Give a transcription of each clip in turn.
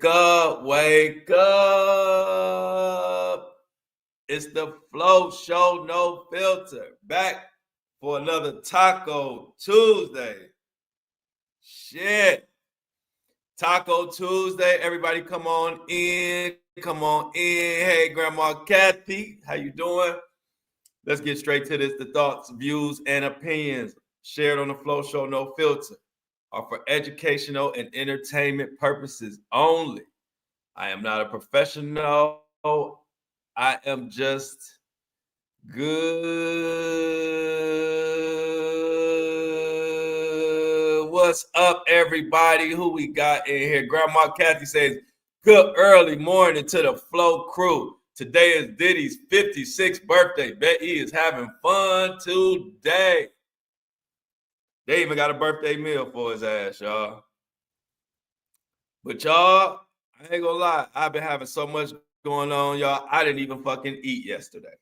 Wake up, wake up. It's the Flow Show, no filter. Back for another Taco Tuesday. Shit. Taco Tuesday. Everybody come on in. Come on in. Hey, Grandma Kathy, how you doing? Let's get straight to this. The thoughts, views, and opinions shared on the Flow Show, no filter, are for educational and entertainment purposes only. I am not a professional. I am just good. What's up, everybody? Who we got in here? Grandma Kathy says, good early morning to the Flow crew. Today is Diddy's 56th birthday. Bet he is having fun today. They even got a birthday meal for his ass, y'all. But y'all, I ain't gonna lie, I've been having so much going on, y'all. I didn't even fucking eat yesterday.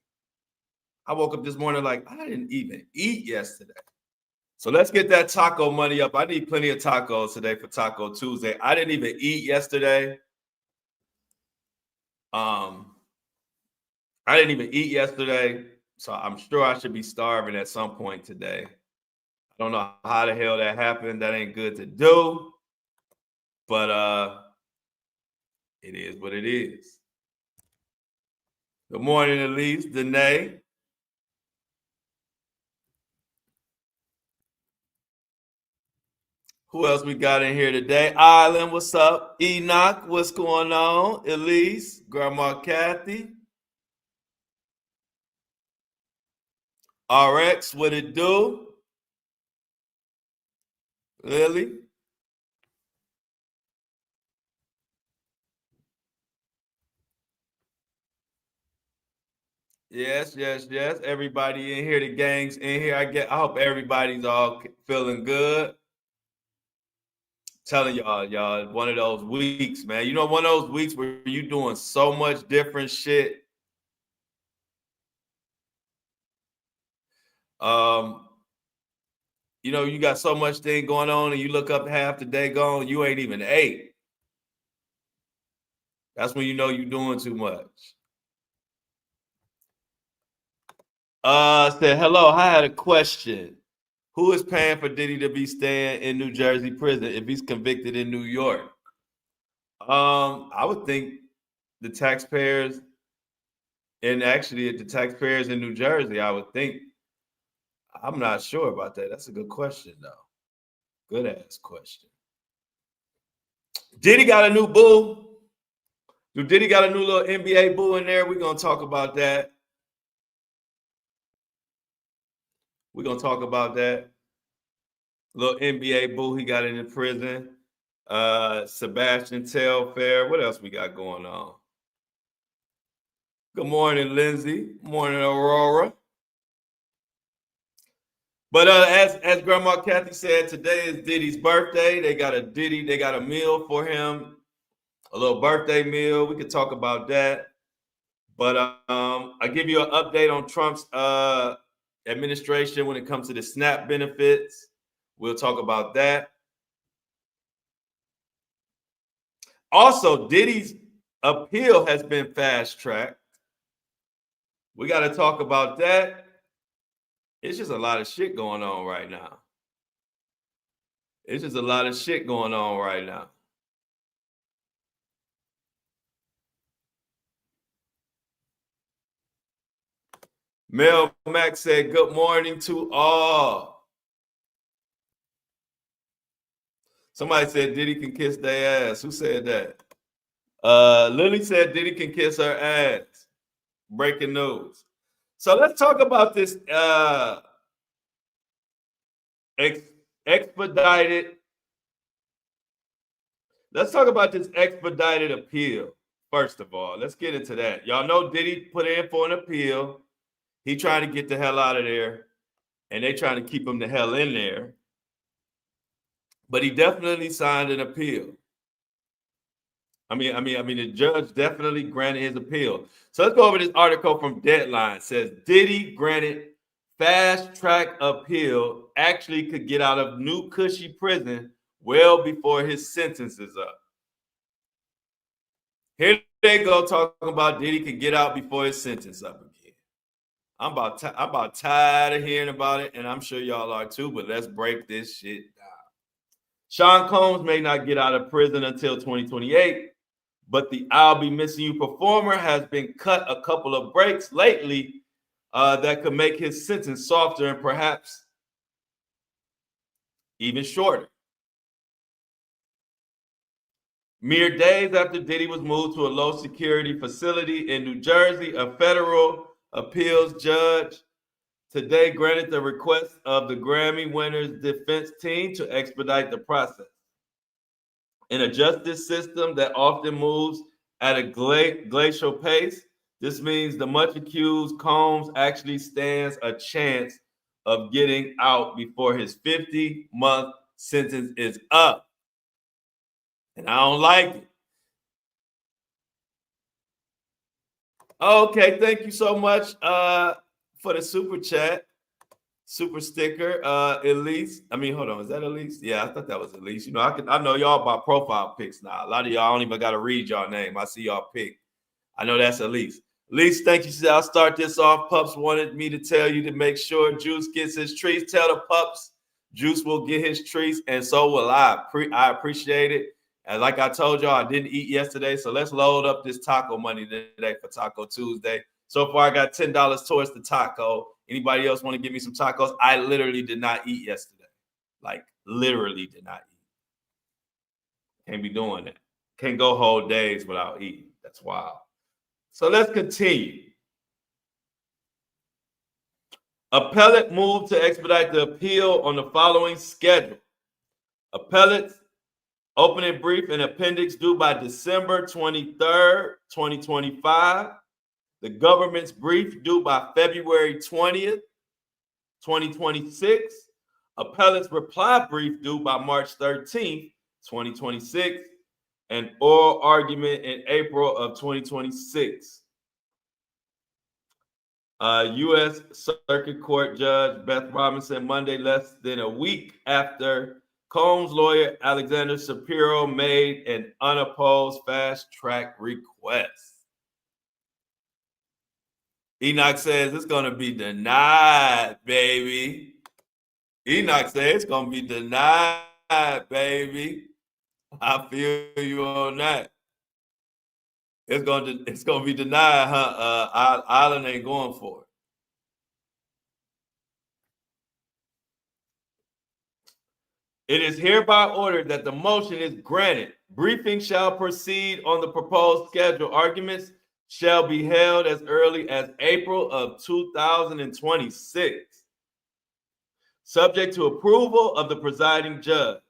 I woke up this morning like, I didn't even eat yesterday. So let's get that taco money up. I need plenty of tacos today for Taco Tuesday. I didn't even eat yesterday. I didn't even eat yesterday, so I'm sure I should be starving at some point today. I don't know how the hell that happened. That ain't good to do. But it is what it is. Good morning, Elise, Danae. Who else we got in here today? Island, what's up? Enoch, what's going on? Elise, Grandma Kathy. RX, what it do? Lily. Yes. Everybody in here, the gang's in here. I hope everybody's all feeling good. Telling y'all, one of those weeks, man. You know, one of those weeks where you doing so much different shit. You know, you got so much thing going on, and you look up half the day gone, you ain't even ate. That's when you know you're doing too much. Said hello. I had a question. Who is paying for Diddy to be staying in New Jersey prison if he's convicted in New York? I would think the taxpayers, and actually the taxpayers in New Jersey, I would think. I'm not sure about that. That's a good question, though. Good ass question. Diddy got a new boo. Do Diddy got a new little NBA boo in there? We're gonna talk about that. We're gonna talk about that. Little NBA boo he got in the prison. Sebastian Telfair. What else we got going on? Good morning, Lindsay. Morning, Aurora. But as Grandma Kathy said, today is Diddy's birthday. They got a meal for him, a little birthday meal. We could talk about that. But I give you an update on Trump's administration when it comes to the SNAP benefits. We'll talk about that. Also, Diddy's appeal has been fast-tracked. We got to talk about that. It's just a lot of shit going on right now. Mel Max said, good morning to all. Somebody said Diddy can kiss their ass. Who said that? Lily said Diddy can kiss her ass. Breaking news. So let's talk about this expedited. Let's talk about this expedited appeal. First of all, let's get into that. Y'all know Diddy put in for an appeal. He trying to get the hell out of there, and they trying to keep him the hell in there. But he definitely signed an appeal. I mean, the judge definitely granted his appeal. So let's go over this article from Deadline. It says Diddy granted fast track appeal, actually could get out of new cushy prison well before his sentence is up. Here they go talking about Diddy can get out before his sentence up again. I'm about tired of hearing about it, and I'm sure y'all are too. But let's break this shit down. Sean Combs may not get out of prison until 2028, but the "I'll Be Missing You" performer has been cut a couple of breaks lately that could make his sentence softer and perhaps even shorter. Mere days after Diddy was moved to a low security facility in New Jersey, a federal appeals judge today granted the request of the Grammy winners' defense team to expedite the process. In a justice system that often moves at a glacial pace, this means the much accused Combs actually stands a chance of getting out before his 50-month sentence is up. And I don't like it. Okay, thank you so much for the super chat, super sticker. Elise, I mean, hold on, is that Elise? Yeah, I thought that was Elise. You know, I know y'all about profile pics now. A lot of y'all don't even got to read y'all name. I see y'all pic. I know that's Elise. Elise, thank you. She said, I'll start this off. Pups wanted me to tell you to make sure Juice gets his treats. Tell the pups Juice will get his treats, and so will I. I appreciate it. And like I told y'all, I didn't eat yesterday, so let's load up this taco money today for Taco Tuesday. So far, I got $10 towards the taco. Anybody else want to give me some tacos? I literally did not eat yesterday. Like, literally did not eat. Can't be doing that. Can't go whole days without eating. That's wild. So let's continue. Appellate moved to expedite the appeal on the following schedule. Appellate's opening brief and appendix due by December 23rd, 2025. The government's brief due by February 20th, 2026. Appellate's reply brief due by March 13th, 2026. And oral argument in April of 2026. U.S. Circuit Court Judge Beth Robinson Monday, less than a week after Combs' lawyer Alexander Shapiro made an unopposed fast-track request. Enoch says it's going to be denied, baby. Enoch says it's going to be denied, baby. I feel you on that. It's gonna be denied, huh? Island ain't going for it. It is hereby ordered that the motion is granted. Briefing shall proceed on the proposed schedule. Arguments shall be held as early as April of 2026, subject to approval of the presiding judge,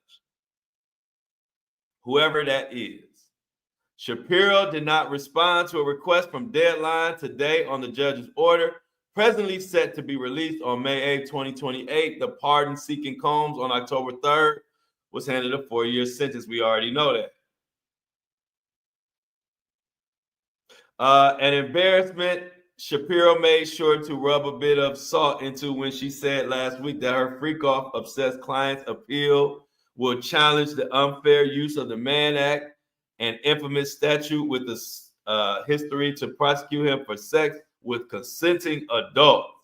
whoever that is. Shapiro did not respond to a request from deadline today on the judge's order, presently set to be released on May 8, 2028. The pardon-seeking Combs on October 3rd was handed a 4-year sentence. We already know that. An embarrassment Shapiro made sure to rub a bit of salt into when she said last week that her freak-off obsessed client's appeal will challenge the unfair use of the Mann Act, an infamous statute with a history to prosecute him for sex with consenting adults.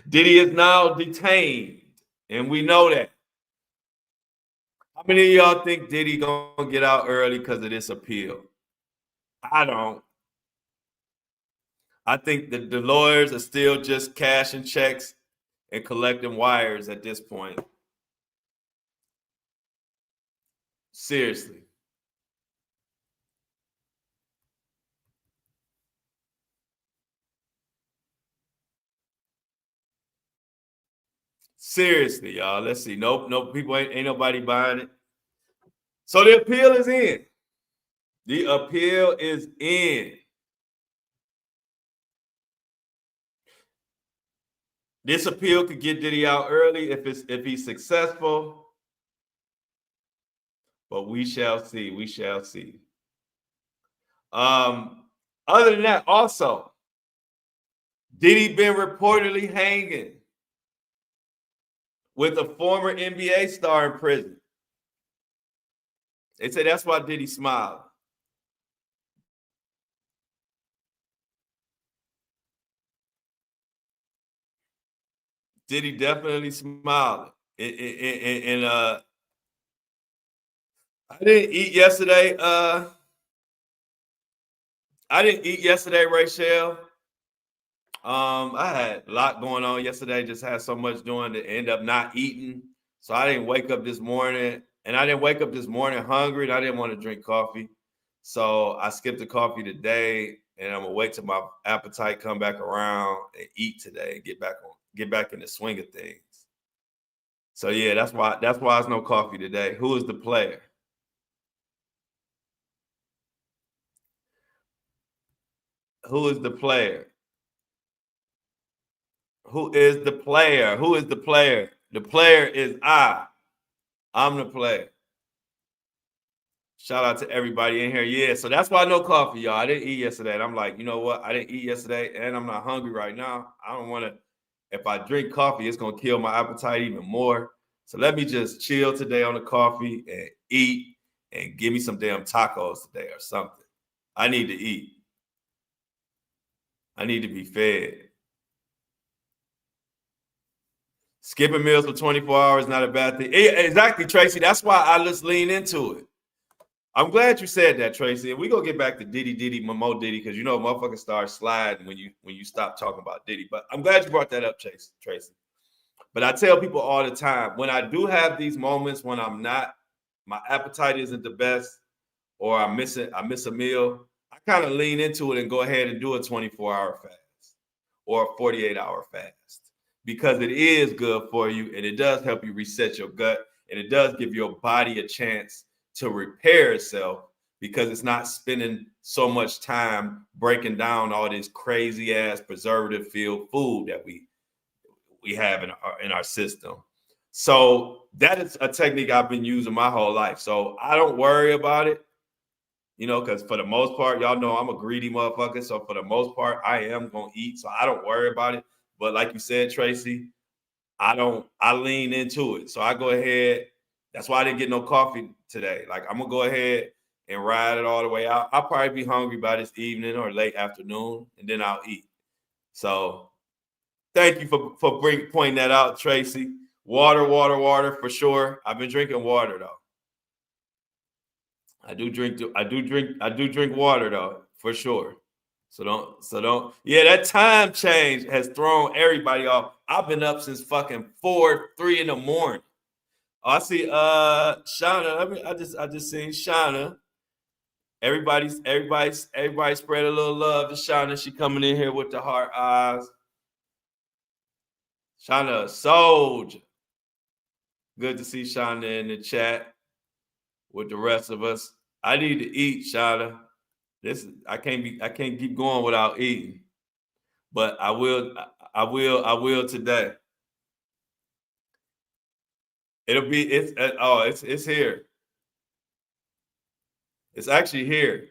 Diddy is now detained, and we know that. How many of y'all think Diddy gonna get out early because of this appeal? I don't. I think that the lawyers are still just cashing checks and collecting wires at this point. Seriously. Seriously, y'all. Let's see. Nope. People ain't nobody buying it. So the appeal is in. The appeal is in. This appeal could get Diddy out early if he's successful. But we shall see. We shall see. Other than that, also, Diddy been reportedly hanging with a former NBA star in prison. They say that's why Diddy smiled. Diddy definitely smiled. And I didn't eat yesterday. I didn't eat yesterday, Rachel. I had a lot going on yesterday. Just had so much doing to end up not eating. So I didn't wake up this morning, and I didn't wake up this morning hungry, and I didn't want to drink coffee. So I skipped the coffee today, and I'm gonna wait till my appetite come back around and eat today and get back in the swing of things. So yeah, that's why it's no coffee today. Who is the player? Who is the player? Who is the player? Who is the player? The player is I. I'm the player. Shout out to everybody in here. Yeah, so that's why no coffee, y'all. I didn't eat yesterday. And I'm like, you know what? I didn't eat yesterday and I'm not hungry right now. I don't want to, if I drink coffee, it's going to kill my appetite even more. So let me just chill today on the coffee and eat and give me some damn tacos today or something. I need to eat. I need to be fed. Skipping meals for 24 hours not a bad thing. Exactly, Tracy. That's why I just lean into it. I'm glad you said that, Tracy. And we're gonna get back to Diddy, Mo Diddy, because you know motherfuckers start sliding when you stop talking about Diddy. But I'm glad you brought that up, Tracy. But I tell people all the time, when I do have these moments when I'm not, my appetite isn't the best, or I miss a meal, I kind of lean into it and go ahead and do a 24-hour fast or a 48-hour fast because it is good for you and it does help you reset your gut and it does give your body a chance to repair itself because it's not spending so much time breaking down all this crazy ass preservative filled food that we have in our system. So that is a technique I've been using my whole life. So I don't worry about it, you know, because for the most part, y'all know I'm a greedy motherfucker. So for the most part, I am gonna eat. So I don't worry about it. But like you said, Tracy, I lean into it. So I go ahead. That's why I didn't get no coffee today. Like I'm gonna go ahead and ride it all the way out. I'll probably be hungry by this evening or late afternoon, and then I'll eat. So thank you for pointing that out, Tracy. Water for sure. I've been drinking water though. I do drink water though, for sure. So don't. Yeah, that time change has thrown everybody off. I've been up since fucking 3 in the morning. Oh, I see Shauna. I just seen Shauna. Everybody spread a little love to Shauna. She coming in here with the heart eyes. Shauna Soldier. Good to see Shauna in the chat with the rest of us. I need to eat, Shauna. I can't keep going without eating. But I will today. It's here. It's actually here.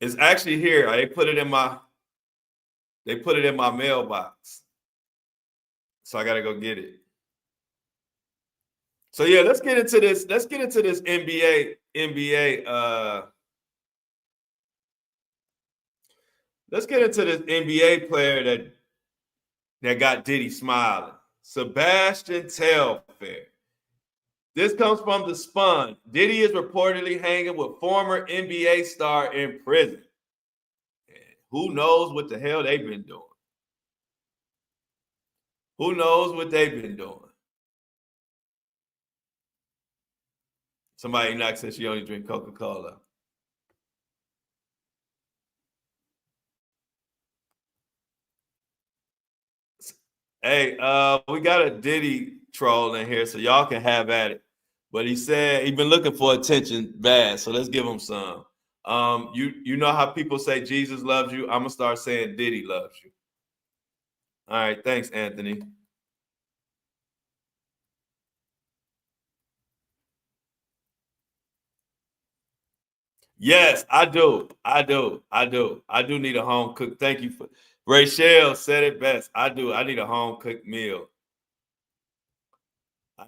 It's actually here. They put it in my mailbox. So I gotta go get it. So yeah, let's get into this NBA. Let's get into this NBA player that got Diddy smiling. Sebastian Telfair. This comes from The Spun. Diddy is reportedly hanging with former NBA star in prison. And who knows what the hell they've been doing? Who knows what they've been doing? Somebody knocks says she only drink Coca-Cola. Hey, we got a Diddy troll in here, so y'all can have at it. But he said he's been looking for attention bad, so let's give him some. You know how people say Jesus loves you? I'm gonna start saying Diddy loves you. All right, thanks, Anthony. Yes, I do. I do need a home cook. Thank you for Rachel said it best. I do. I need a home cooked meal.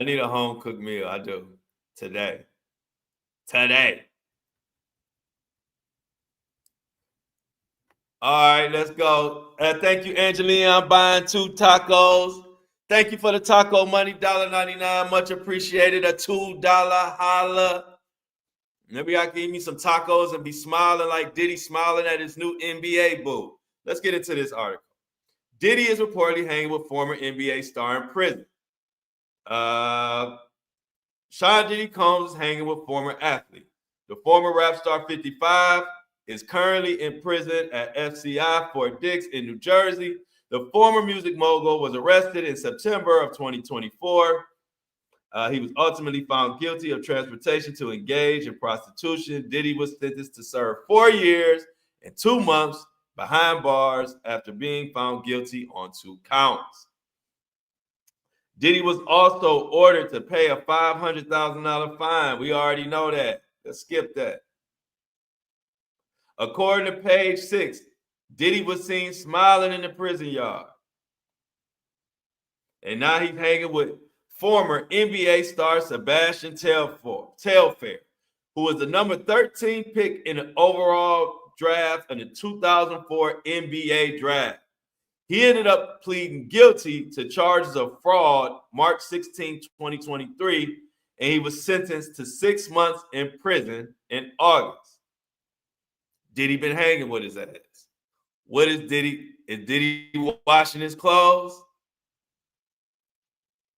I need a home cooked meal. I do. Today. Today. All right, let's go. Thank you, Angelina. I'm buying 2 tacos. Thank you for the taco money, $1.99. Much appreciated. A $2 holla. Maybe I can eat me some tacos and be smiling like Diddy smiling at his new NBA boo. Let's get into this article. Diddy is reportedly hanging with former NBA star in prison. Sean Diddy Combs is hanging with former athlete. The former rap star 55 is currently in prison at FCI Fort Dix in New Jersey. The former music mogul was arrested in September of 2024. He was ultimately found guilty of transportation to engage in prostitution. Diddy was sentenced to serve 4 years and 2 months behind bars after being found guilty on 2 counts. Diddy was also ordered to pay a $500,000 fine. We already know that. Let's skip that. According to page 6, Diddy was seen smiling in the prison yard. And now he's hanging with former NBA star Sebastian Telfair, who was the number 13 pick in the overall draft in the 2004 NBA draft. He ended up pleading guilty to charges of fraud March 16, 2023, and he was sentenced to 6 months in prison in August. Diddy been hanging with his ass. What is Diddy? Is Diddy washing his clothes?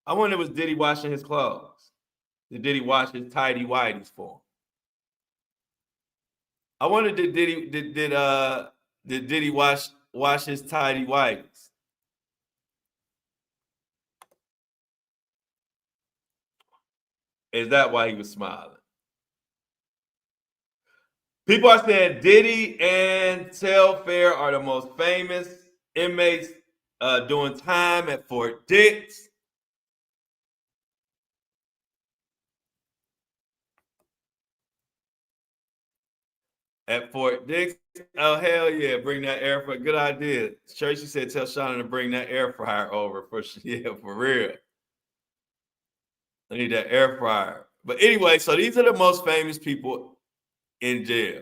I wonder, was Diddy washing his clothes? Did Diddy wash his tidy whities for him? I wonder, did Diddy wash his tidy whities? Is that why he was smiling? People are saying Diddy and Telfair are the most famous inmates doing time at Fort Dix. At Fort Dix. Oh, hell yeah. Bring that air fryer. Good idea. Tracy said tell Shauna to bring that air fryer over for real. I need that air fryer. But anyway, so these are the most famous people in jail.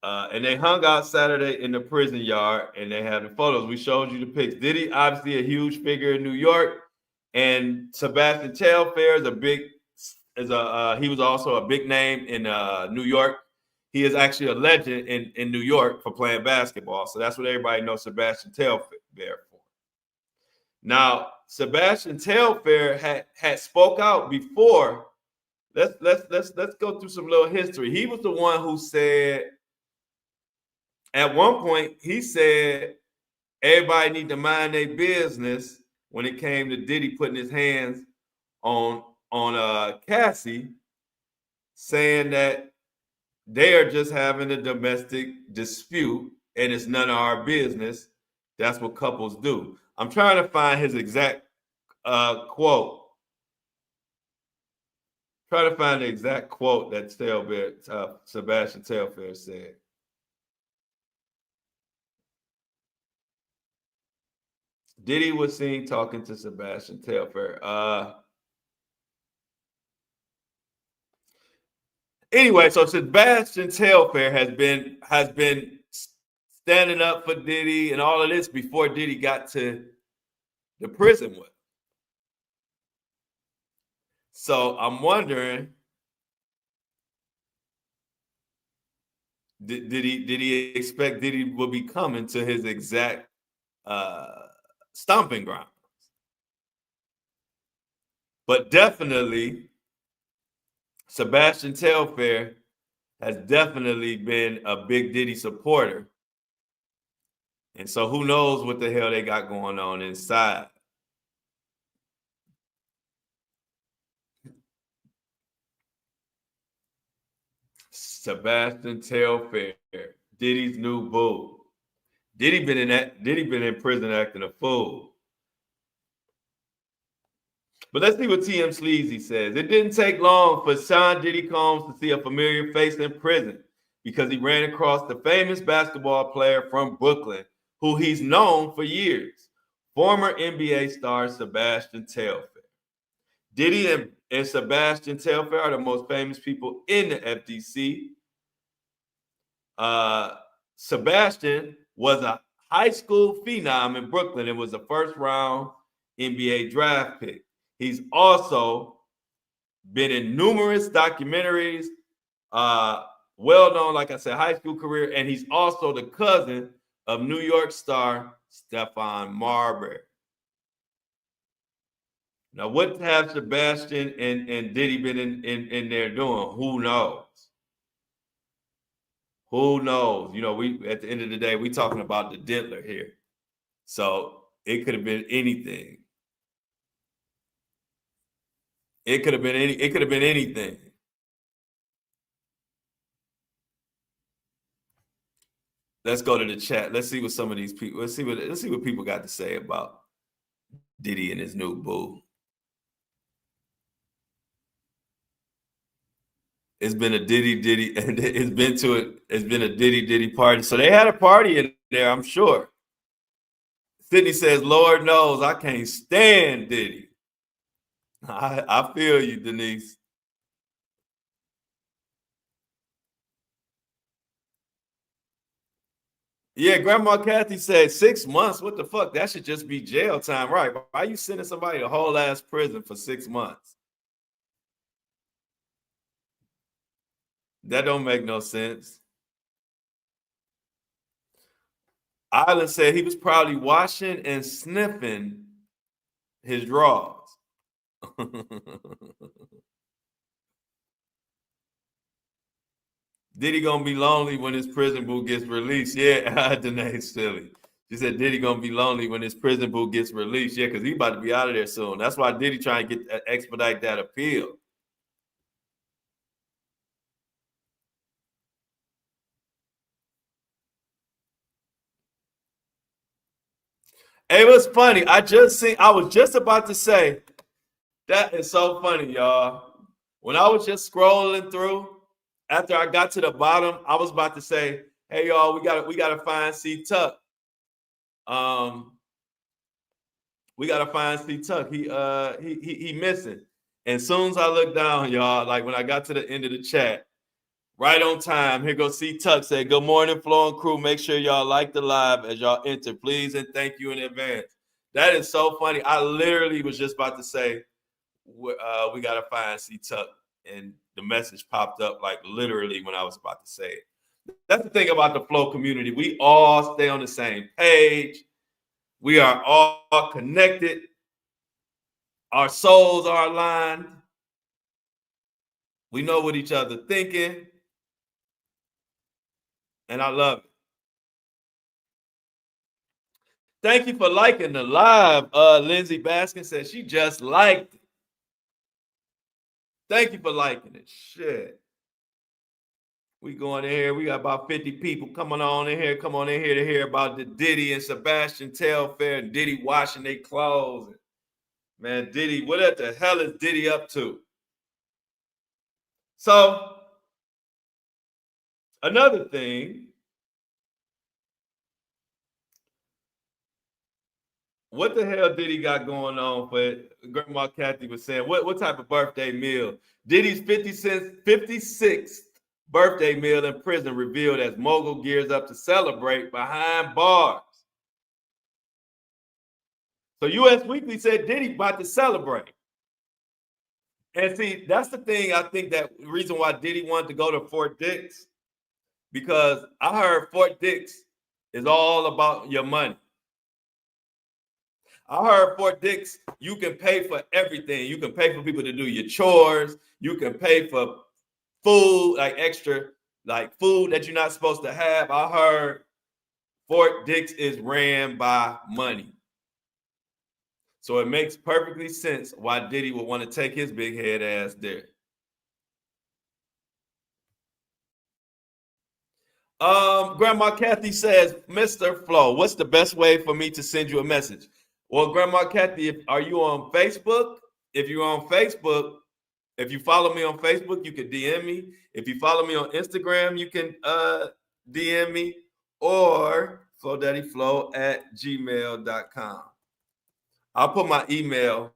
And they hung out Saturday in the prison yard, and they have the photos. We showed you the pics. Diddy, obviously a huge figure in New York, and Sebastian Telfair he was also a big name in New York. He is actually a legend in New York for playing basketball. So that's what everybody knows Sebastian Telfair for. Now, Sebastian Telfair had spoke out before. Let's go through some little history. He was the one who said, at one point, he said everybody need to mind their business when it came to Diddy putting his hands on Cassie, saying that they are just having a domestic dispute and it's none of our business. That's what couples do. I'm trying to find his exact quote. Trying to find the exact quote that Sebastian Telfair said. Diddy was seen talking to Sebastian Telfair. Anyway, so Sebastian Telfair has been standing up for Diddy and all of this before Diddy got to the prison with him. So I'm wondering, did he expect Diddy would be coming to his exact stomping grounds? But definitely, Sebastian Telfair has definitely been a big Diddy supporter. And so who knows what the hell they got going on inside. Sebastian Telfair, Diddy's new boo. Diddy been in prison acting a fool. But let's see what TM Sleazy says. It didn't take long for Sean Diddy Combs to see a familiar face in prison because he ran across the famous basketball player from Brooklyn, who he's known for years. Former NBA star Sebastian Telfair. Diddy and Sebastian Telfair are the most famous people in the FTC. Sebastian was a high school phenom in Brooklyn and was a first-round NBA draft pick. He's also been in numerous documentaries, well-known, like I said, high school career, and he's also the cousin of New York star Stephon Marbury. Now, what have Sebastian and Diddy been in there doing? Who knows? Who knows? You know, we at the end of the day, we talking about the Diddler here. So it could have been anything. It could have been anything. Let's go to the chat. Let's see what some of these people, let's see what people got to say about Diddy and his new boo. It's been a Diddy, and it's been a Diddy party. So they had a party in there, I'm sure. Sydney says, Lord knows I can't stand Diddy. I feel you, Denise. Yeah, Grandma Kathy said 6 months. What the fuck? That should just be jail time, right? Why are you sending somebody to whole ass prison for 6 months? That don't make no sense. Island said he was probably washing and sniffing his drawers. Diddy gonna be lonely when his prison boot gets released. Yeah, Danae's silly. She said Diddy gonna be lonely when his prison boot gets released. Yeah, because he about to be out of there soon. That's why Diddy trying to get expedite that appeal. It was funny. I was just about to say, that is so funny, y'all. When I was just scrolling through, after I got to the bottom, I was about to say, hey y'all, we gotta find C Tuck. We gotta find C Tuck. He missing. And soon as I look down, y'all, like when I got to the end of the chat, right on time, here goes C Tuck say, good morning, Flo and crew. Make sure y'all like the live as y'all enter, please, and thank you in advance. That is so funny. I literally was just about to say, we gotta find C Tuck, and the message popped up like literally when I was about to say it. That's the thing about the Flow community. We all stay on the same page. We are all connected. Our souls are aligned. We know what each other thinking. And I love it. Thank you for liking the live. Lindsay Baskin says she just liked it. Thank you for liking it. Shit. We going in here. We got about 50 people coming on in here. Come on in here to hear about the Diddy and Sebastian Telfair and Diddy washing their clothes. Man, Diddy, what the hell is Diddy up to? So, another thing, what the hell Diddy got going on? For Grandma Kathy was saying, what type of birthday meal? Diddy's 56th birthday meal in prison revealed as mogul gears up to celebrate behind bars. So US Weekly said Diddy about to celebrate. And see, that's the thing. I think that reason why Diddy wanted to go to Fort Dix, because I heard Fort Dix is all about your money. I heard Fort Dix, you can pay for everything. You can pay for people to do your chores. You can pay for food, like extra, like food that you're not supposed to have. I heard Fort Dix is ran by money. So it makes perfectly sense why Diddy would want to take his big head ass there. Grandma Kathy says, Mr. Flo, what's the best way for me to send you a message? Well, Grandma Kathy, are you on Facebook? If you're on Facebook, if you follow me on Facebook, you can DM me. If you follow me on Instagram, you can DM me, or FlowDaddyFlow@gmail.com. I'll put my email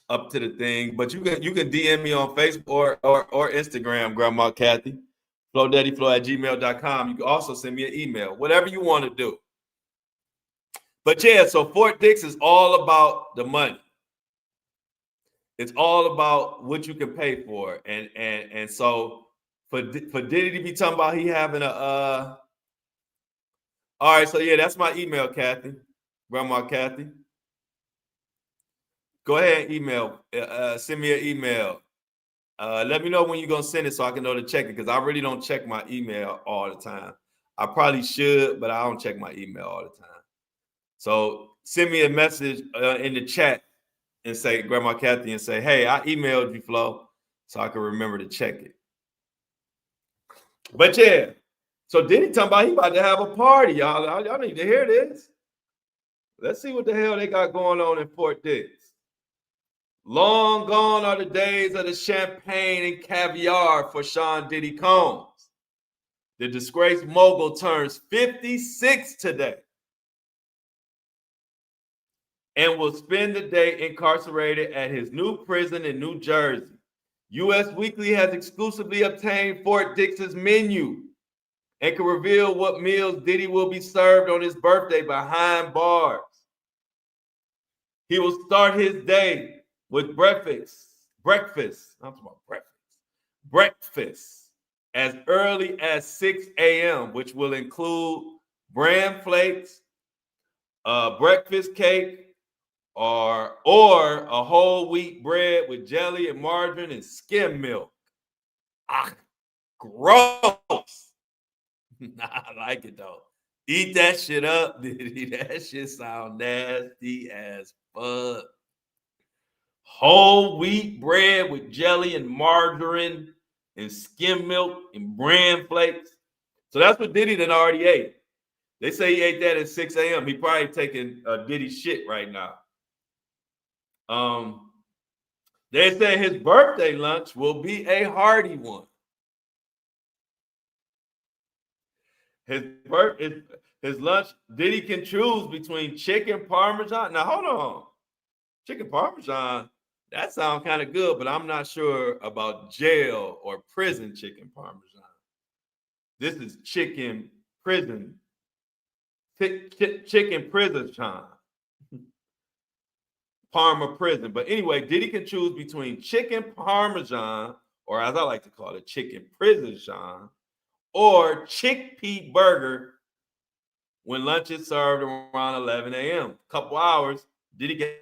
up to the thing, but you can DM me on Facebook or Instagram, Grandma Kathy, flowdaddyflow@gmail.com. You can also send me an email, whatever you want to do. But yeah, so Fort Dix is all about the money. It's all about what you can pay for, and so for Diddy to be talking about he having a all right, so yeah, that's my email, Kathy, Grandma Kathy. Go ahead and email, send me an email. Let me know when you're gonna send it so I can know to check it because I really don't check my email all the time. I probably should, but I don't check my email all the time. So send me a message in the chat and say, Grandma Kathy, and say, hey, I emailed you, Flo, so I can remember to check it. But yeah, so Diddy talking about he about to have a party, y'all. Y'all need to hear this. Let's see what the hell they got going on in Fort Dix. Long gone are the days of the champagne and caviar for Sean Diddy Combs. The disgraced mogul turns 56 today and will spend the day incarcerated at his new prison in New Jersey. U.S. Weekly has exclusively obtained Fort Dix's menu and can reveal what meals Diddy will be served on his birthday behind bars. He will start his day with breakfast. I'm talking about breakfast as early as 6 a.m., which will include bran flakes, breakfast cake, or a whole wheat bread with jelly and margarine and skim milk. Ah, gross. Nah, I like it though. Eat that shit up, Diddy. That shit sound nasty as fuck. Whole wheat bread with jelly and margarine and skim milk and bran flakes. So that's what Diddy done already ate. They say he ate that at 6 a.m. He probably taking Diddy shit right now. They say his birthday lunch will be a hearty one. His lunch, Diddy can choose between chicken parmesan. Now hold on. Chicken parmesan, that sounds kind of good, but I'm not sure about jail or prison chicken parmesan. This is chicken prison. Chicken prison time. Parma prison. But anyway, Diddy can choose between chicken parmesan, or as I like to call it, chicken prison Sean, or chickpea burger when lunch is served around 11 a.m. Couple hours, Diddy get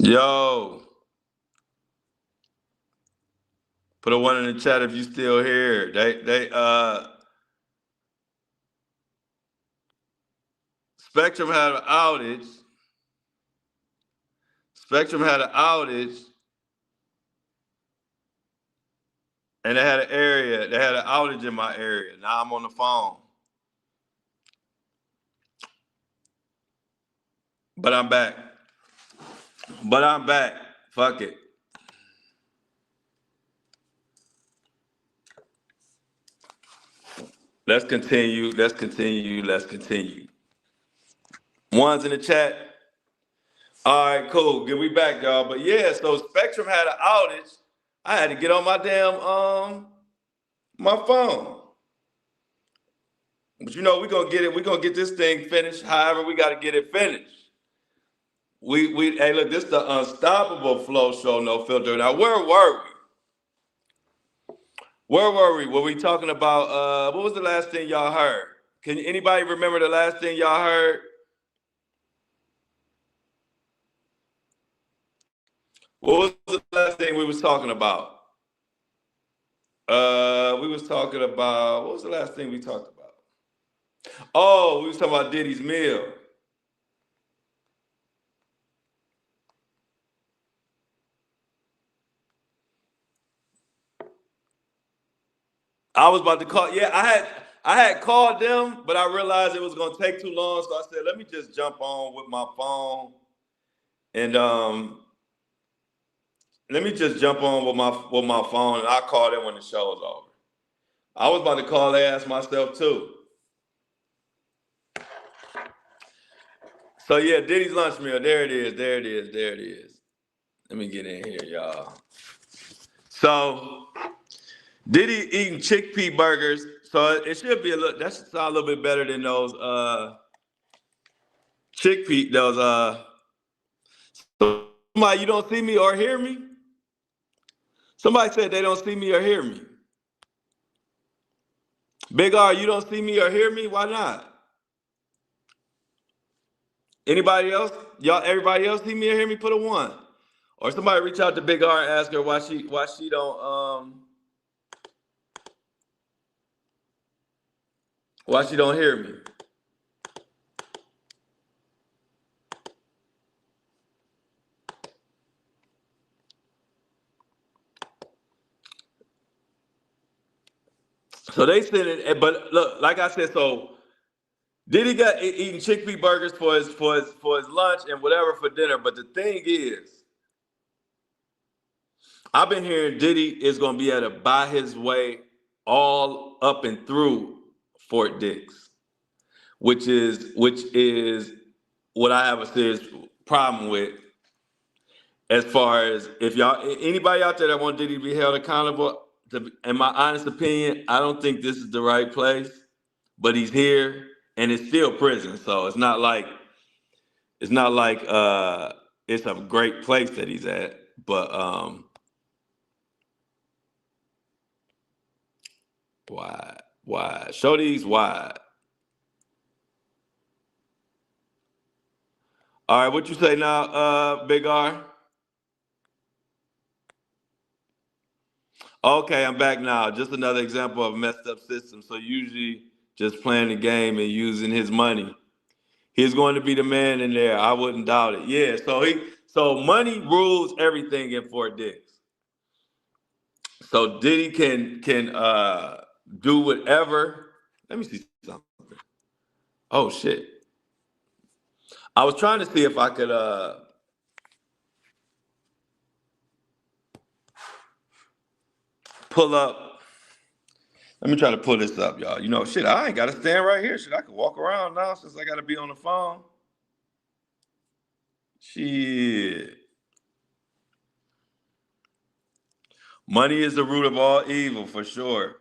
Yo, put a one in the chat if you still here. Spectrum had an outage. Spectrum had an outage, and they had an area. They had an outage in my area. Now I'm on the phone, but I'm back. Fuck it. Let's continue. One's in the chat. All right, cool. Get we back, y'all. But yeah, so Spectrum had an outage. I had to get on my damn my phone. But you know, we're gonna get it, we're gonna get this thing finished. However, we gotta get it finished. We hey look, this is the Unstoppable Flow Show, no filter. Now where were we? Were we talking about what was the last thing y'all heard? Can anybody remember the last thing y'all heard? What was the last thing we was talking about? We was talking about, what was the last thing we talked about? Oh, we was talking about Diddy's meal. I was about to call. Yeah, I had called them, but I realized it was gonna take too long, so I said, let me just jump on with my phone and let me just jump on with my phone, and I'll call them when the show's over. I was about to call their ass myself too. So yeah, Diddy's lunch meal. There it is. Let me get in here, y'all. So Diddy eating chickpea burgers. So it should be that should sound a little bit better than those chickpea, somebody, you don't see me or hear me? Somebody said they don't see me or hear me. Big R, you don't see me or hear me? Why not? Anybody else? Everybody else see me or hear me? Put a 1. Or somebody reach out to Big R and ask her why she don't hear me. So they sent it, but look, like I said, so Diddy got eating chickpea burgers for his lunch and whatever for dinner. But the thing is, I've been hearing Diddy is gonna be able to buy his way all up and through Fort Dix, which is what I have a serious problem with. As far as if anybody out there that want Diddy to be held accountable, in my honest opinion, I don't think this is the right place. But he's here, and it's still prison, so it's not like it's a great place that he's at. But wide, show these wide. All right, what you say now, Big R? Okay, I'm back now. Just another example of a messed up system. So usually just playing the game and using his money. He's going to be the man in there. I wouldn't doubt it. Yeah, so money rules everything in Fort Dix. So Diddy can do whatever. Let me see something. Oh shit. I was trying to see if I could pull up. Let me try to pull this up, y'all. You know, shit, I ain't got to stand right here. Shit, I can walk around now since I got to be on the phone. Shit. Money is the root of all evil, for sure.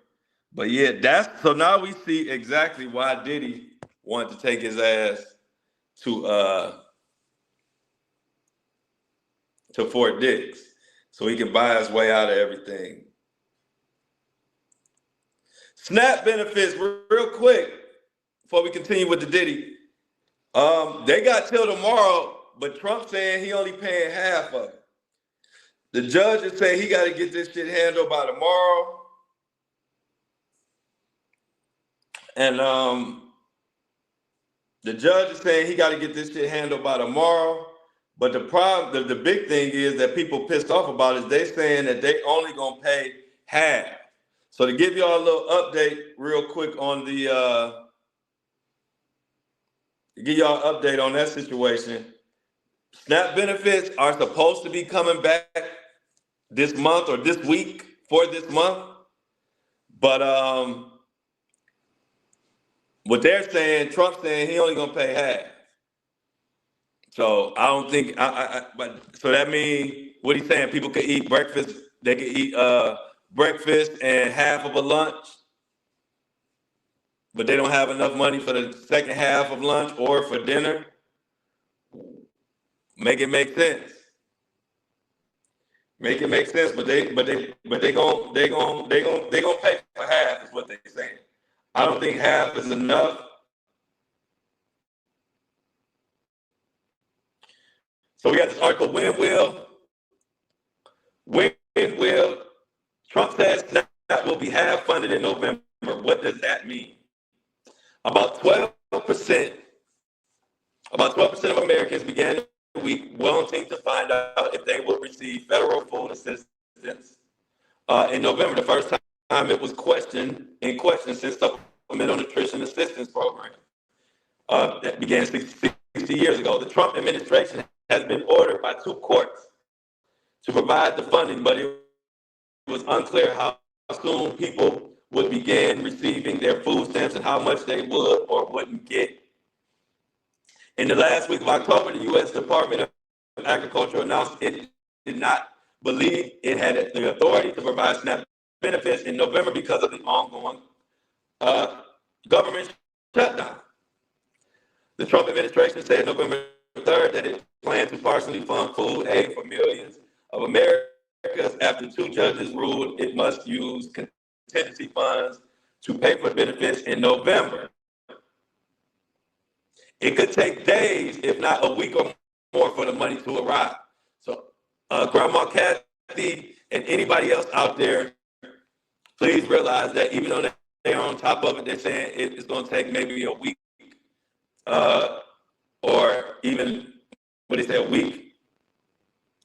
But yeah, so now we see exactly why Diddy wanted to take his ass to Fort Dix, so he can buy his way out of everything. SNAP benefits, real quick, before we continue with the Diddy. They got till tomorrow but Trump saying he only paying half of it. The judge is saying he got to get this shit handled by tomorrow. And the judge is saying he got to get this shit handled by tomorrow. But the problem, the big thing is that people pissed off about is they saying that they only gonna pay half. So to give y'all a little update real quick on the, to give y'all an update on that situation, SNAP benefits are supposed to be coming back this month or this week for this month. But what they're saying, Trump's saying he only gonna pay half. So I don't think, but so that means what he's saying, people could eat breakfast, they could eat breakfast and half of a lunch, but they don't have enough money for the second half of lunch or for dinner. Make it make sense. Make it make sense, but they gonna pay for half is what they're saying. I don't think half is enough. So we got this article, when will Trump says SNAP will be half funded in November. What does that mean? About 12% of Americans began the week wanting to find out if they will receive federal food assistance. In November, the first time it was in question since Supplemental Nutrition Assistance Program that began 60 years ago. The Trump administration has been ordered by 2 courts to provide the funding, but it was unclear how soon people would begin receiving their food stamps and how much they would or wouldn't get. In the last week of October, the U.S. Department of Agriculture announced it did not believe it had the authority to provide SNAP benefits in November because of the ongoing government shutdown. The Trump administration said November 3rd that it planned to partially fund food aid for millions of Americans after 2 judges ruled it must use contingency funds to pay for benefits in November. It could take days, if not a week or more, for the money to arrive. So, Grandma Kathy and anybody else out there, please realize that even though they're on top of it, they're saying it's going to take maybe a week or even, a week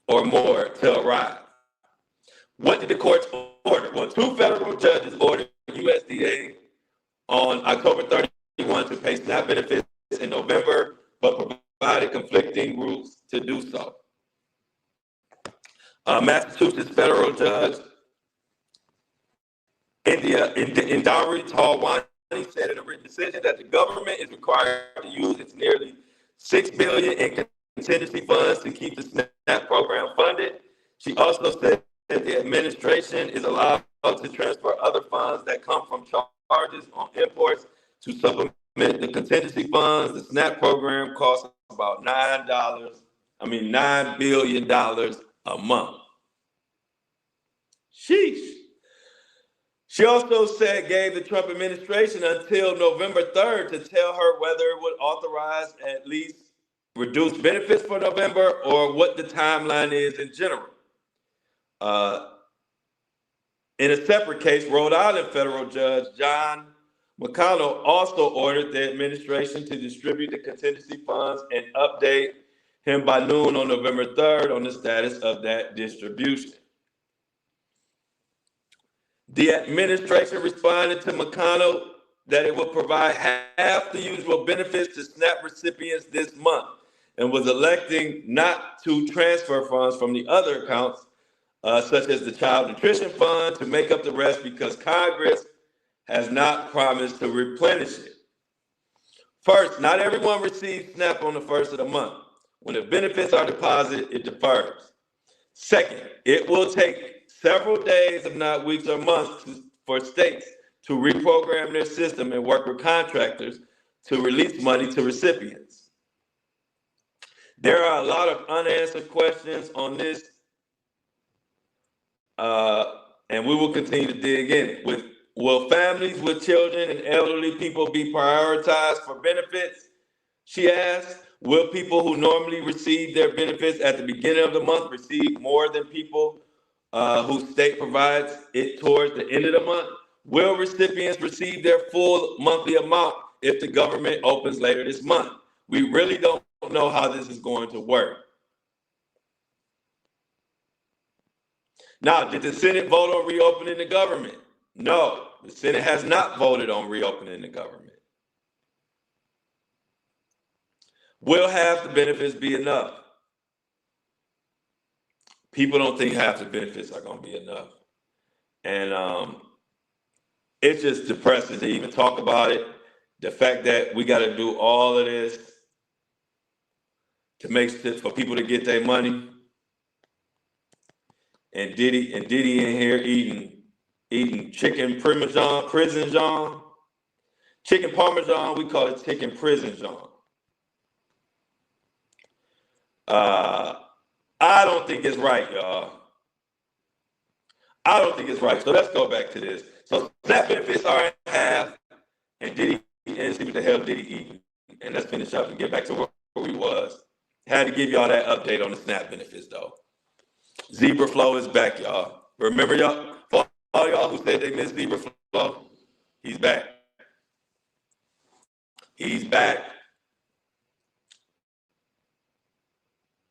or more to arrive. What did the courts order? Well, 2 federal judges ordered USDA on October 31 to pay SNAP benefits in November, but provided conflicting rules to do so. Massachusetts federal judge Indari Talwani said in a written decision that the government is required to use its nearly $6 billion in contingency funds to keep the SNAP program funded. She also said that the administration is allowed to transfer other funds that come from charges on imports to supplement the contingency funds. The SNAP program costs about $9 billion a month. Sheesh. She also gave the Trump administration until November 3rd to tell her whether it would authorize at least reduced benefits for November or what the timeline is in general. In a separate case, Rhode Island federal judge John McConnell also ordered the administration to distribute the contingency funds and update him by noon on November 3rd on the status of that distribution. The administration responded to McConnell that it would provide half the usual benefits to SNAP recipients this month and was electing not to transfer funds from the other accounts, such as the Child Nutrition Fund, to make up the rest because Congress has not promised to replenish it. First, not everyone receives SNAP on the first of the month. When the benefits are deposited, it defers. Second, it will take several days, if not weeks or months, for states to reprogram their system and work with contractors to release money to recipients. There are a lot of unanswered questions on this, and we will continue to dig in. Will families with children and elderly people be prioritized for benefits? She asked. Will people who normally receive their benefits at the beginning of the month receive more than people whose state provides it towards the end of the month? Will recipients receive their full monthly amount if the government opens later this month? We really don't know how this is going to work. Now, did the Senate vote on reopening the government? No, the Senate has not voted on reopening the government. Will half the benefits be enough? People don't think half the benefits are going to be enough. And it's just depressing to even talk about it. The fact that we got to do all of this to make for people to get their money. And Diddy in here eating chicken parmesan. Chicken parmesan, we call it chicken parmesan. I don't think it's right, y'all. I don't think it's right. So let's go back to this. So SNAP benefits are in half, and Diddy, and see what the hell Diddy eating. And let's finish up and get back to where we was. Had to give y'all that update on the SNAP benefits, though. Zebra Flow is back, y'all. Remember, y'all, for all y'all who said they missed Zebra Flow, he's back. He's back.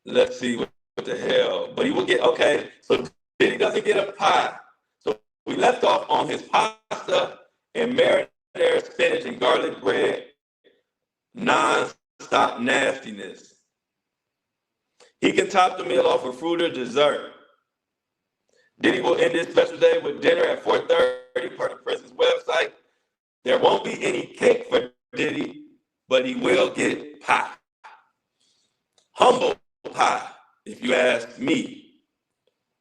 Let's see what the hell. But he will get, okay, so Diddy doesn't get a pie. So we left off on his pasta and marinara spinach and garlic bread, non-stop nastiness. He can top the meal off with fruit or dessert. Diddy will end this special day with dinner at 4:30 per the president's website. There won't be any cake for Diddy, but he will get pie. Humble pie, if you ask me.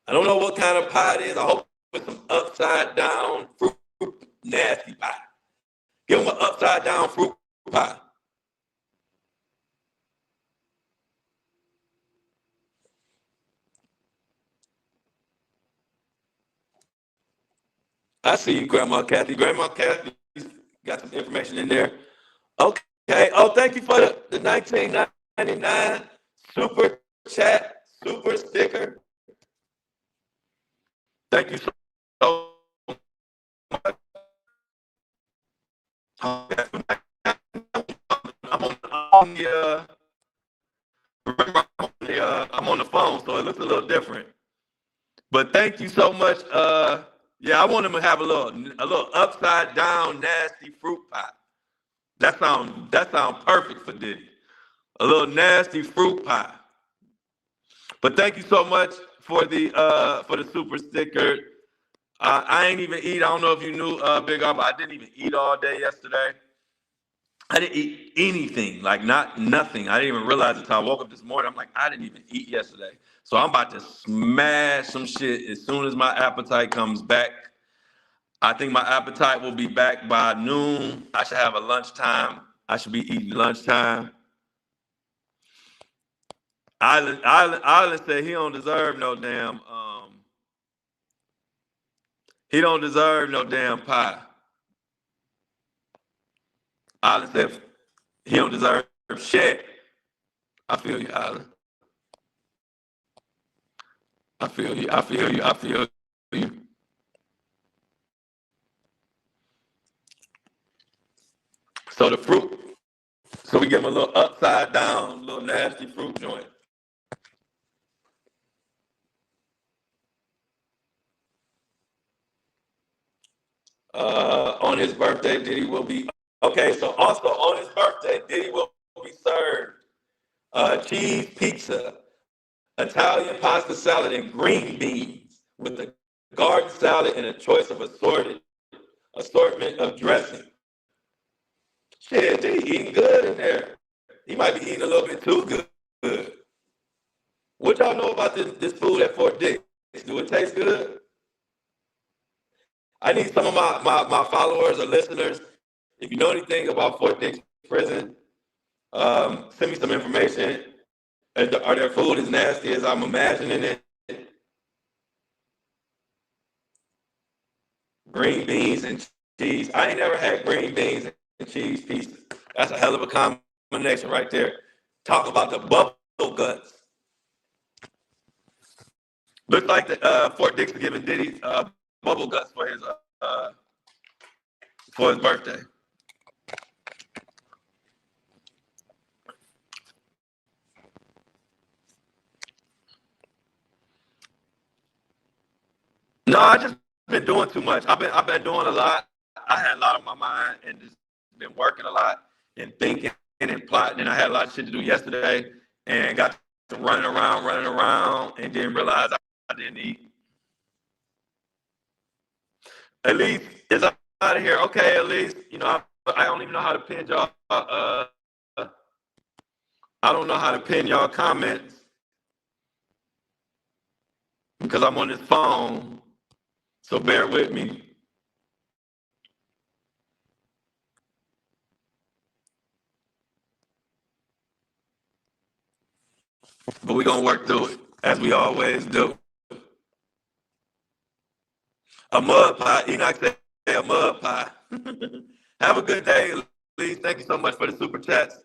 I don't know what kind of pie it is. I hope it's some upside down fruit nasty pie. Give him an upside down fruit pie. I see you, Grandma Kathy. Grandma Kathy got some information in there. Okay. Oh, thank you for the 1999 super chat, super sticker. Thank you so much. I'm on the phone, so it looks a little different. But thank you so much. Yeah, I want him to have a little upside down nasty fruit pie. That sounds perfect for Diddy. A little nasty fruit pie. But thank you so much for the super sticker. I ain't even eat. I don't know if you knew, Big R, but I didn't even eat all day yesterday. I didn't eat anything, like nothing. I didn't even realize until I woke up this morning. I'm like, I didn't even eat yesterday. So I'm about to smash some shit as soon as my appetite comes back. I think my appetite will be back by noon. I should have a lunchtime. I should be eating lunchtime. Island said he don't deserve no damn he don't deserve no damn pie. Island said he don't deserve shit. I feel you, Island. I feel you. So the fruit, so we give him a little upside down, little nasty fruit joint. On his birthday, Diddy will be, okay, so also on his birthday, Diddy will be served cheese pizza, Italian pasta salad, and green beans with a garden salad and a choice of assortment of dressing. Shit, Diddy eating good in there. He might be eating a little bit too good. What y'all know about this food at Fort Dix? Do it taste good? I need some of my followers or listeners, if you know anything about Fort Dix prison, send me some information. Are their food as nasty as I'm imagining it? Green beans and cheese. I ain't never had green beans and cheese pizza. That's a hell of a combination right there. Talk about the bubble guts. Looks like the Fort Dix is giving Diddy bubble guts for his birthday. No, I just been doing too much. I've been doing a lot. I had a lot on my mind and just been working a lot and thinking and plotting. And I had a lot of shit to do yesterday and got to running around, and didn't realize I didn't eat. Elise is out of here. Okay, Elise. You know, I don't even know how to pin y'all. I don't know how to pin y'all comments because I'm on this phone. So bear with me. But we're going to work through it, as we always do. A mud pie. Enoch said a mud pie. Have a good day, Elise. Thank you so much for the super chats.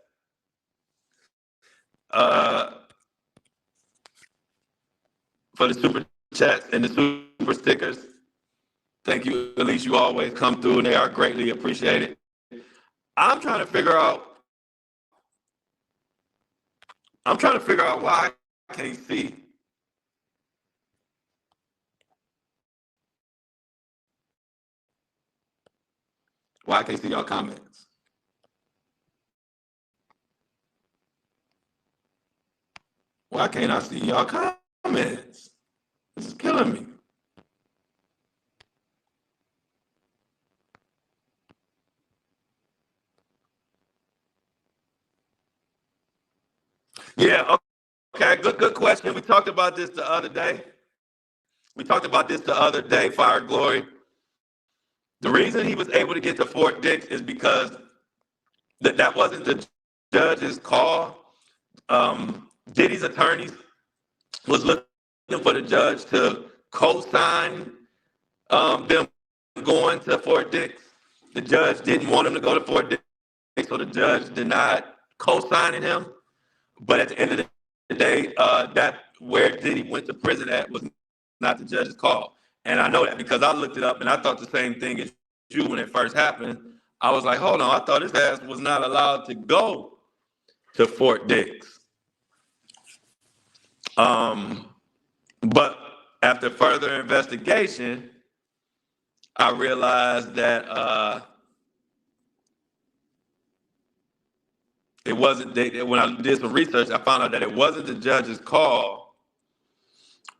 For the super chats and the super stickers. Thank you, Elise. You always come through, and they are greatly appreciated. I'm trying to figure out why I can't see. Why I can't see y'all comments. Why can't I see y'all comments? This is killing me. Yeah, okay, good question. We talked about this the other day. Fire Glory. The reason he was able to get to Fort Dix is because that wasn't the judge's call. Diddy's attorneys was looking for the judge to co-sign them going to Fort Dix. The judge didn't want him to go to Fort Dix, so the judge denied co-signing him. But at the end of the day, that where Diddy went to prison at was not the judge's call. And I know that because I looked it up and I thought the same thing as you when it first happened. I was like, hold on, I thought his ass was not allowed to go to Fort Dix. But after further investigation, I realized that it wasn't. When I did some research, I found out that it wasn't the judge's call,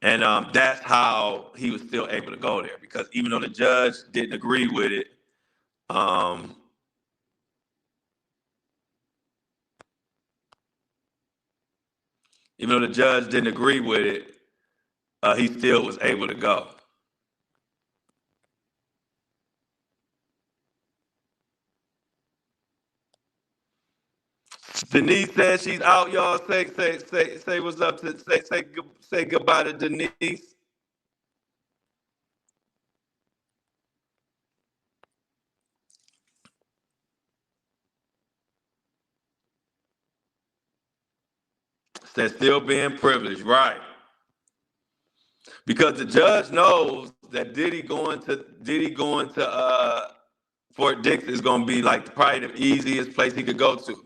and that's how he was still able to go there. Because even though the judge didn't agree with it, he still was able to go. Denise says she's out, y'all. Say what's up to say goodbye to Denise. Says still being privileged, right? Because the judge knows that Diddy going to Fort Dix is going to be like probably the easiest place he could go to.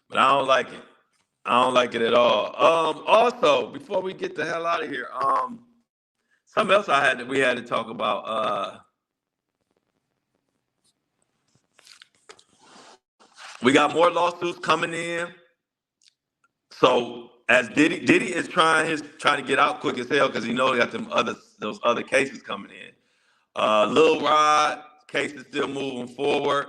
But I don't like it. I don't like it at all. Also, before we get the hell out of here, something else we had to talk about. We got more lawsuits coming in. So as Diddy is trying to get out quick as hell because he knows he got those other cases coming in. Lil Rod case is still moving forward.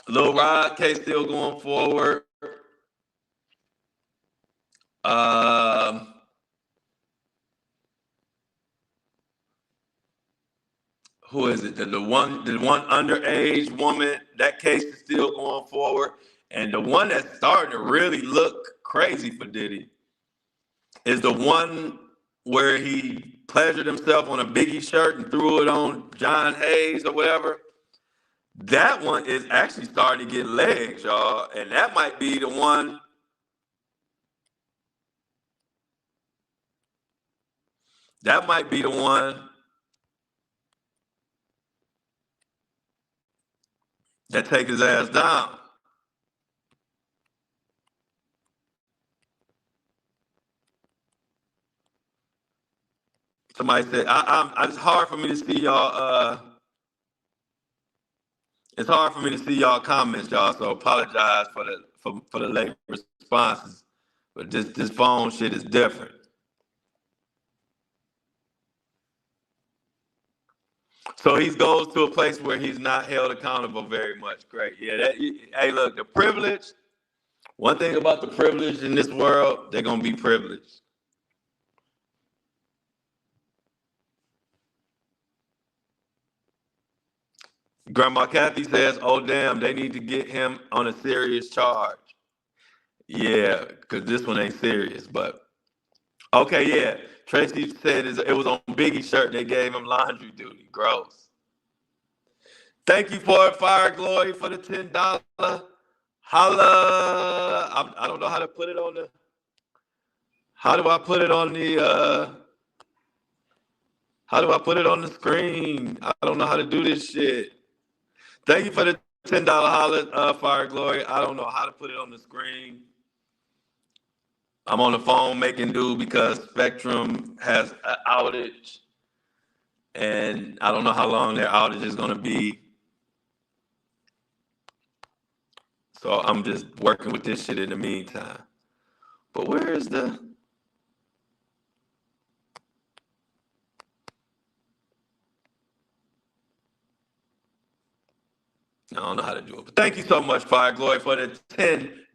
Lil Rod case still going forward. who is it? The one underage woman, that case is still going forward. And the one that's starting to really look crazy for Diddy is the one where he pleasured himself on a Biggie shirt and threw it on John Hayes or whatever. That one is actually starting to get legs, y'all. And that might be the one. That might be the one that take his ass down. Somebody said, it's hard for me to see y'all. It's hard for me to see y'all comments, y'all. So apologize for the late responses. But this phone shit is different. So he goes to a place where he's not held accountable very much. Great. Yeah. Hey, look, the privilege. One thing about the privilege in this world, they're gonna be privileged. Grandma Kathy says, "Oh damn, they need to get him on a serious charge." Yeah, because this one ain't serious. But okay, yeah. Tracy said it was on Biggie's shirt. They gave him laundry duty. Gross. Thank you for Fire Glory for the $10. Holla! I don't know how to put it on the. How do I put it on the? How do I put it on the screen? I don't know how to do this shit. Thank you for the $10 holla, Fire Glory. I don't know how to put it on the screen. I'm on the phone making do because Spectrum has an outage, and I don't know how long their outage is going to be. So I'm just working with this shit in the meantime. But where is the? I don't know how to do it. But thank you so much, Fire Glory, for the $10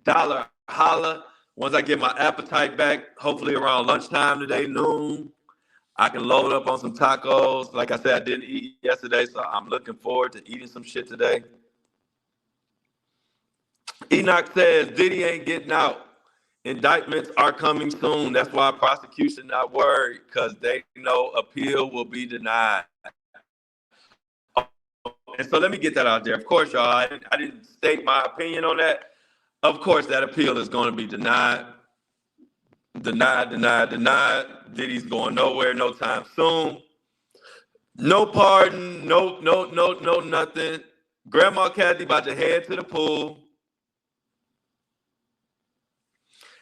holla. Once I get my appetite back, hopefully around lunchtime today, noon, I can load up on some tacos. Like I said, I didn't eat yesterday, so I'm looking forward to eating some shit today. Enoch says Diddy ain't getting out. Indictments are coming soon. That's why prosecution not worried, because they know appeal will be denied. And so let me get that out there. Of course, y'all, I didn't state my opinion on that. Of course, that appeal is going to be denied. Denied. Diddy's going nowhere no time soon. No pardon, no, nothing. Grandma Kathy about to head to the pool.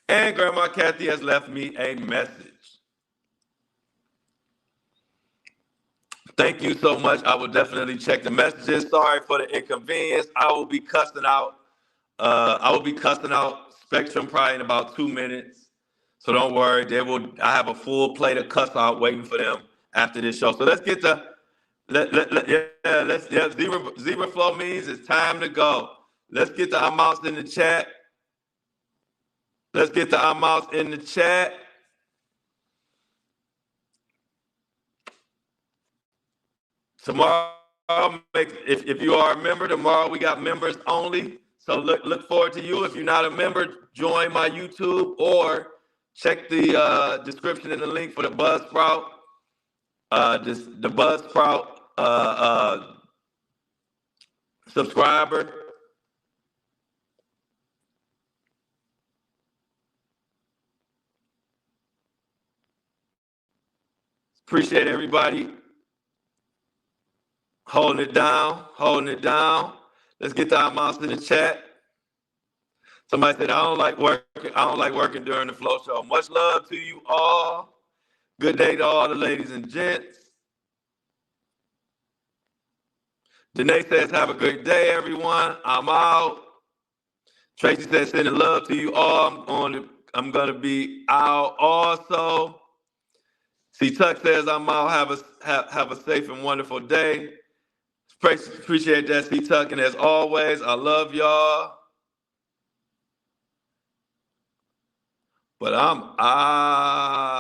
And Grandma Kathy has left me a message. Thank you so much. I will definitely check the messages. Sorry for the inconvenience. I will be cussing out Spectrum probably in about 2 minutes. So don't worry. I have a full plate of cuss out waiting for them after this show. So let's get to Zebra Flow means it's time to go. Let's get the amounts in the chat. Tomorrow, if you are a member, tomorrow we got members only. So look forward to you. If you're not a member, join my YouTube or check the description and the link for the Buzzsprout. The Buzzsprout subscriber. Appreciate everybody holding it down. Let's get the amounts in the chat. Somebody said, I don't like working during the flow show. Much love to you all. Good day to all the ladies and gents. Danae says, have a great day, everyone. I'm out. Tracy says, sending love to you all. I'm gonna be out also. C Tuck says, I'm out. Have a safe and wonderful day. Appreciate that, C Tuck. And as always, I love y'all. But I'm out.